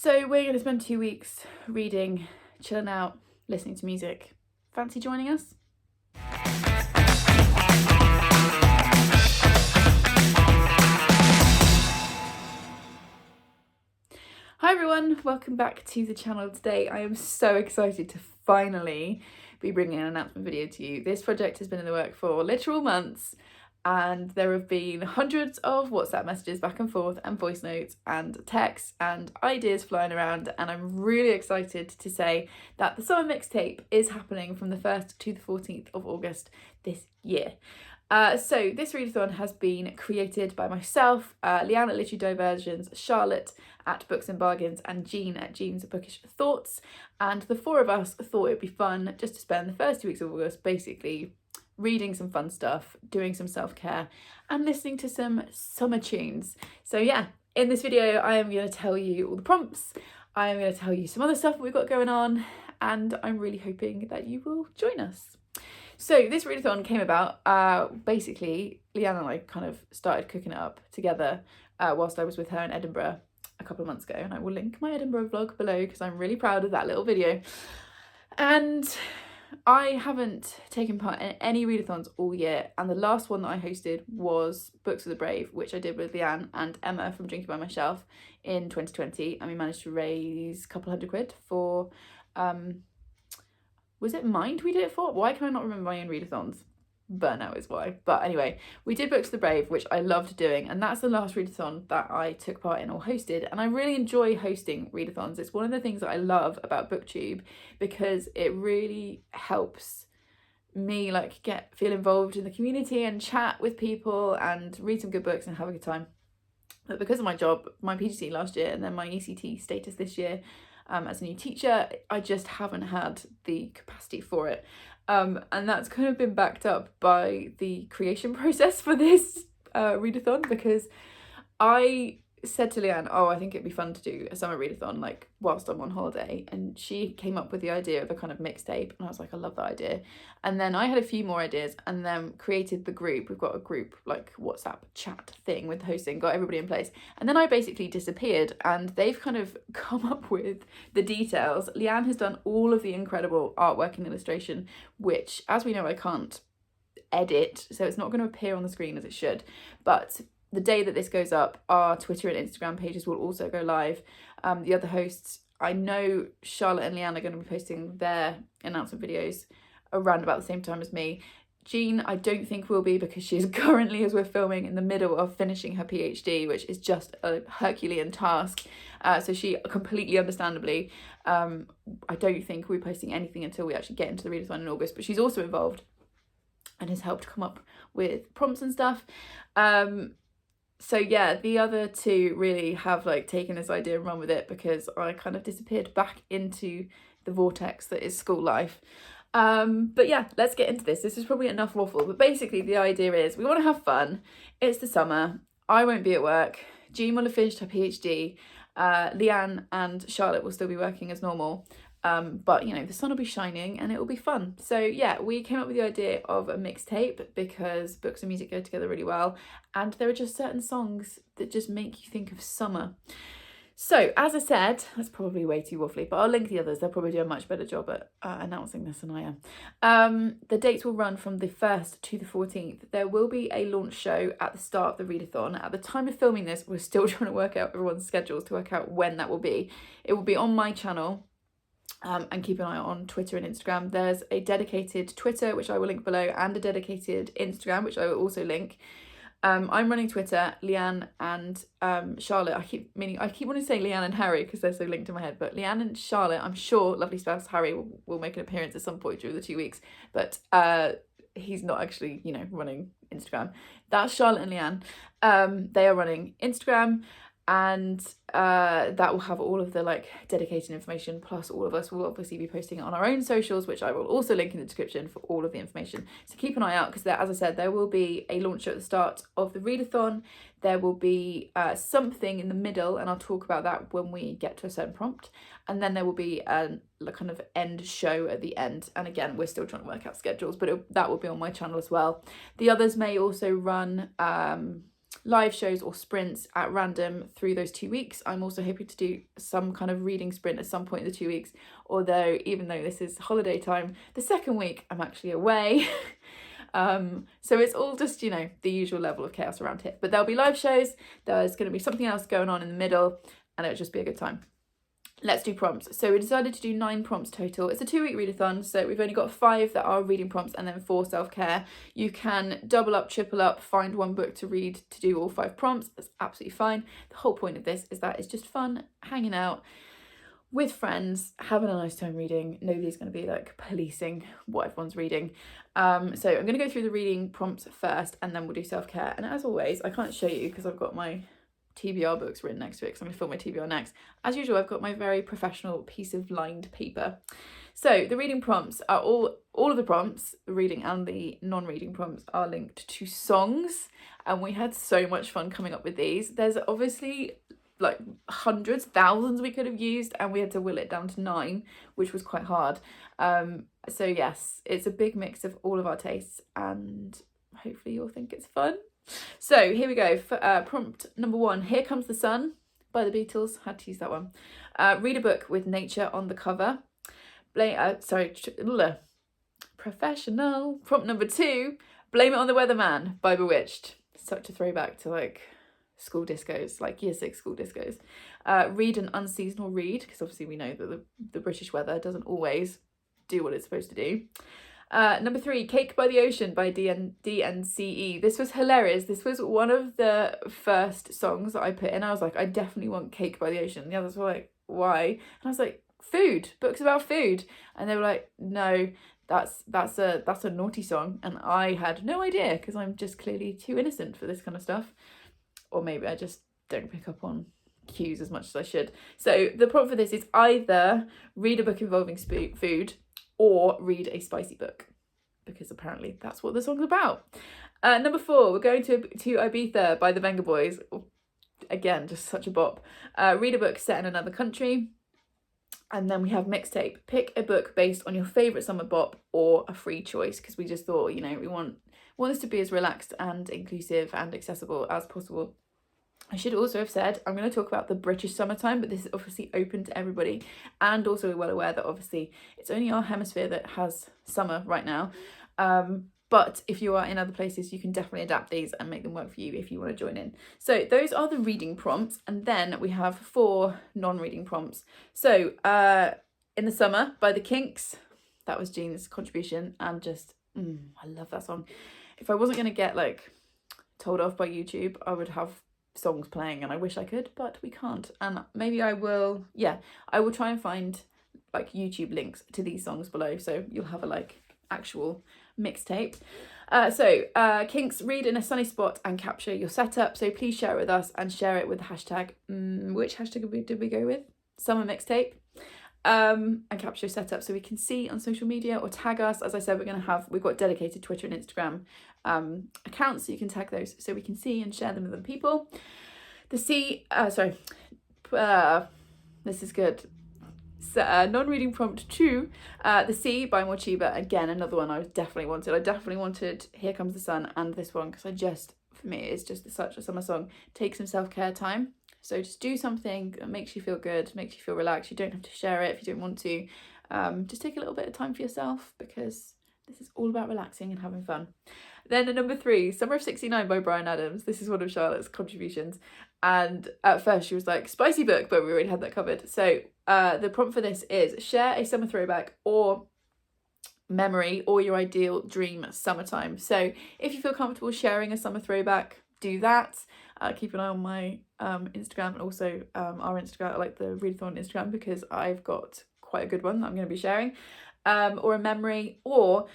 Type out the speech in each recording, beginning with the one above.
So we're going to spend 2 weeks reading, chilling out, listening to music. Fancy joining us? Hi everyone, welcome back to the channel today. I am so excited to finally be bringing an announcement video to you. This project has been in the work for literal months, and there have been hundreds of WhatsApp messages back and forth and voice notes and texts and ideas flying around, and I'm really excited to say that the summer mixtape is happening from the 1st to the 14th of August this year. So this readathon has been created by myself, Leanne at Literary Diversions, Charlotte at Books and Bargains, and Jean at Jean's Bookish Thoughts. And the four of us thought it'd be fun just to spend the first 2 weeks of August basically reading some fun stuff, doing some self-care, and listening to some summer tunes. So yeah, in this video I am going to tell you all the prompts, I am going to tell you some other stuff we've got going on, and I'm really hoping that you will join us. So this readathon came about, basically Leanne and I kind of started cooking it up together whilst I was with her in Edinburgh a couple of months ago, and I will link my Edinburgh vlog below because I'm really proud of that little video. And I haven't taken part in any readathons all year, and the last one that I hosted was Books for the Brave, which I did with Leanne and Emma from Drinking by My Shelf in 2020, and we managed to raise a couple £100 for was it Mind we did it for? Why can I not remember my own readathons? Burnout is why. But anyway, we did Books for the Brave, which I loved doing, and that's the last readathon that I took part in or hosted, and I really enjoy hosting readathons. It's one of the things that I love about Booktube because it really helps me feel involved in the community and chat with people and read some good books and have a good time. But because of my job, my PGCE last year and then my ECT status this year, as a new teacher, I just haven't had the capacity for it. And that's kind of been backed up by the creation process for this readathon, because I said to Leanne, I think it'd be fun to do a summer readathon whilst I'm on holiday, and she came up with the idea of a kind of mixtape, and I was like, I love that idea. And then I had a few more ideas and then created the group. We've got a group WhatsApp chat thing with hosting, got everybody in place, and then I basically disappeared and they've kind of come up with the details. Leanne has done all of the incredible artwork and illustration, which, as we know, I can't edit, so it's not going to appear on the screen as it should, but the day that this goes up, our Twitter and Instagram pages will also go live. The other hosts, I know Charlotte and Leanne are going to be posting their announcement videos around about the same time as me. Jean, I don't think will be, because she is currently, as we're filming, in the middle of finishing her PhD, which is just a Herculean task. So she completely understandably, I don't think we'll be posting anything until we actually get into the readathon in August, but she's also involved and has helped come up with prompts and stuff. So yeah, the other two really have taken this idea and run with it, because I kind of disappeared back into the vortex that is school life. But yeah, let's get into this. This is probably enough waffle, but basically the idea is we want to have fun. It's the summer. I won't be at work. Jean will have finished her PhD. Leanne and Charlotte will still be working as normal. But you know, the sun will be shining and it will be fun. So yeah, we came up with the idea of a mixtape because books and music go together really well, and there are just certain songs that just make you think of summer. So as I said, that's probably way too waffly, but I'll link the others. They'll probably do a much better job at announcing this than I am. The dates will run from the 1st to the 14th. There will be a launch show at the start of the readathon. At the time of filming this, we're still trying to work out everyone's schedules to work out when that will be. It will be on my channel. And keep an eye on Twitter and Instagram. There's a dedicated Twitter, which I will link below, and a dedicated Instagram, which I will also link. I'm running Twitter. Leanne and Charlotte, I keep wanting to say Leanne and Harry because they're so linked in my head, but Leanne and Charlotte, I'm sure lovely spouse Harry will make an appearance at some point during the 2 weeks, but he's not actually, running Instagram. That's Charlotte and Leanne. They are running Instagram, and that will have all of the dedicated information, plus all of us will obviously be posting it on our own socials, which I will also link in the description for all of the information. So keep an eye out, because as I said, there will be a launch show at the start of the readathon. There will be something in the middle, and I'll talk about that when we get to a certain prompt, and then there will be a kind of end show at the end. And again, we're still trying to work out schedules, but that will be on my channel as well. The others may also run live shows or sprints at random through those 2 weeks. I'm also hoping to do some kind of reading sprint at some point in the 2 weeks, although even though this is holiday time, the second week I'm actually away. So it's all just, you know, the usual level of chaos around here. But there'll be live shows, there's going to be something else going on in the middle, and it'll just be a good time. Let's do prompts. So we decided to do 9 prompts total. It's a 2-week readathon, so we've only got 5 that are reading prompts and then 4 self-care. You can double up, triple up, find one book to read to do all 5 prompts. That's absolutely fine. The whole point of this is that it's just fun, hanging out with friends, having a nice time reading. Nobody's going to be like policing what everyone's reading. So I'm going to go through the reading prompts first, and then we'll do self-care. And as always, I can't show you because I've got my TBR books written next to it, because I'm going to film my TBR next. As usual, I've got my very professional piece of lined paper. So the reading prompts are all of the prompts, the reading and the non-reading prompts, are linked to songs, and we had so much fun coming up with these. There's obviously like hundreds, thousands we could have used, and we had to will it down to 9, which was quite hard. So yes, it's a big mix of all of our tastes, and hopefully you'll think it's fun. So here we go. For, prompt number 1, Here Comes the Sun by the Beatles. Had to use that one. Read a book with nature on the cover. Professional. Prompt number 2, Blame It on the Weatherman by Bewitched. Such a throwback to like school discos, like year 6 school discos. Read an unseasonal read, because obviously we know that the British weather doesn't always do what it's supposed to do. Number 3, Cake by the Ocean by Dnce. This was hilarious. This was one of the first songs that I put in. I was like, I definitely want Cake by the Ocean. The others were like, why? And I was like, food, books about food. And they were like, no, that's a naughty song. And I had no idea, because I'm just clearly too innocent for this kind of stuff. Or maybe I just don't pick up on cues as much as I should. So the prompt for this is either read a book involving food, or read a spicy book, because apparently that's what the song's about. Number 4, we're going to Ibiza by the Venga Boys. Again, just such a bop. Read a book set in another country. And then we have Mixtape. Pick a book based on your favourite summer bop or a free choice, because we just thought, you know, we want this to be as relaxed and inclusive and accessible as possible. I should also have said, I'm going to talk about the British summertime, but this is obviously open to everybody. And also we're well aware that obviously it's only our hemisphere that has summer right now. But if you are in other places, you can definitely adapt these and make them work for you if you want to join in. So those are the reading prompts. And then we have 4 non-reading prompts. So In the Summer by the Kinks. That was Jean's contribution. And just, I love that song. If I wasn't going to get like told off by YouTube, I would have songs playing, and I wish I could, but we can't. And maybe I will try and find like YouTube links to these songs below, so you'll have a like actual mixtape. Kinks, read in a sunny spot and capture your setup. So please share it with us, and share it with the hashtag, which hashtag did we go with? Summer Mixtape. And capture your setup so we can see on social media, or tag us. As I said, we've got dedicated Twitter and Instagram accounts, so you can tag those so we can see and share them with other people. This is good. So, non-reading prompt 2, The Sea by Mochiba. Again, another one I definitely wanted Here Comes the Sun and this one, because for me, it's just such a summer song. Take some self-care time. So just do something that makes you feel good, makes you feel relaxed. You don't have to share it if you don't want to. Just take a little bit of time for yourself, because this is all about relaxing and having fun. Then at number 3, Summer of '69 by Bryan Adams. This is one of Charlotte's contributions. And at first she was like, spicy book, but we already had that covered. So the prompt for this is share a summer throwback or memory, or your ideal dream summertime. So if you feel comfortable sharing a summer throwback, do that. Keep an eye on my Instagram, and also our Instagram, like the Readathon Instagram, because I've got quite a good one that I'm going to be sharing. Or a memory, or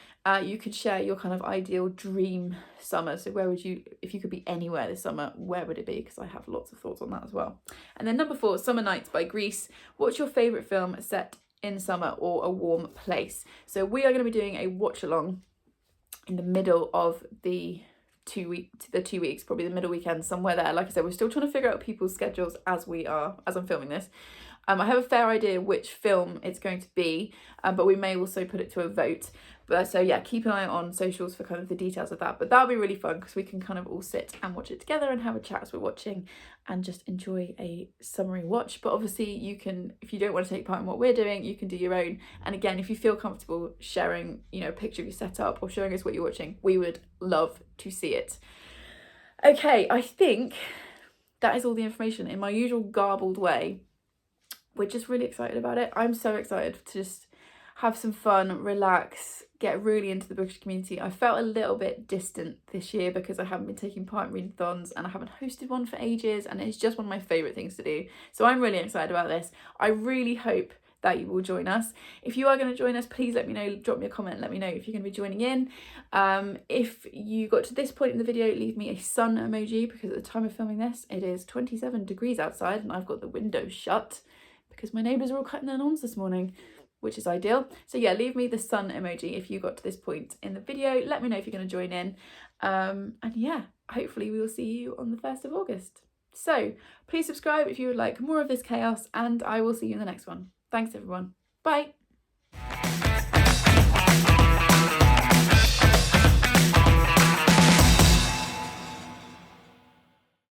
you could share your kind of ideal dream summer. So where would you, if you could be anywhere this summer, where would it be? Because I have lots of thoughts on that as well. And then number 4, Summer Nights by Grease. What's your favourite film set in summer or a warm place? So we are going to be doing a watch along in the middle of the 2 weeks, probably the middle weekend, somewhere there. Like I said, we're still trying to figure out people's schedules as I'm filming this. I have a fair idea which film it's going to be, but we may also put it to a vote. But so yeah, keep an eye on socials for kind of the details of that. But that'll be really fun because we can kind of all sit and watch it together and have a chat as we're watching and just enjoy a summary watch. But obviously you can, if you don't want to take part in what we're doing, you can do your own. And again, if you feel comfortable sharing, you know, a picture of your setup or showing us what you're watching, we would love to see it. Okay, I think that is all the information in my usual garbled way. We're just really excited about it. I'm so excited to just have some fun, relax, get really into the bookish community. I felt a little bit distant this year because I haven't been taking part in readathons and I haven't hosted one for ages, and it's just one of my favourite things to do. So I'm really excited about this. I really hope that you will join us. If you are going to join us, please let me know, drop me a comment, let me know if you're going to be joining in. If you got to this point in the video, leave me a sun emoji, because at the time of filming this, it is 27 degrees outside and I've got the window shut because my neighbours are all cutting their lawns this morning, which is ideal. So yeah, leave me the sun emoji if you got to this point in the video. Let me know if you're going to join in. And yeah, hopefully we will see you on the 1st of August. So please subscribe if you would like more of this chaos, and I will see you in the next one. Thanks everyone. Bye.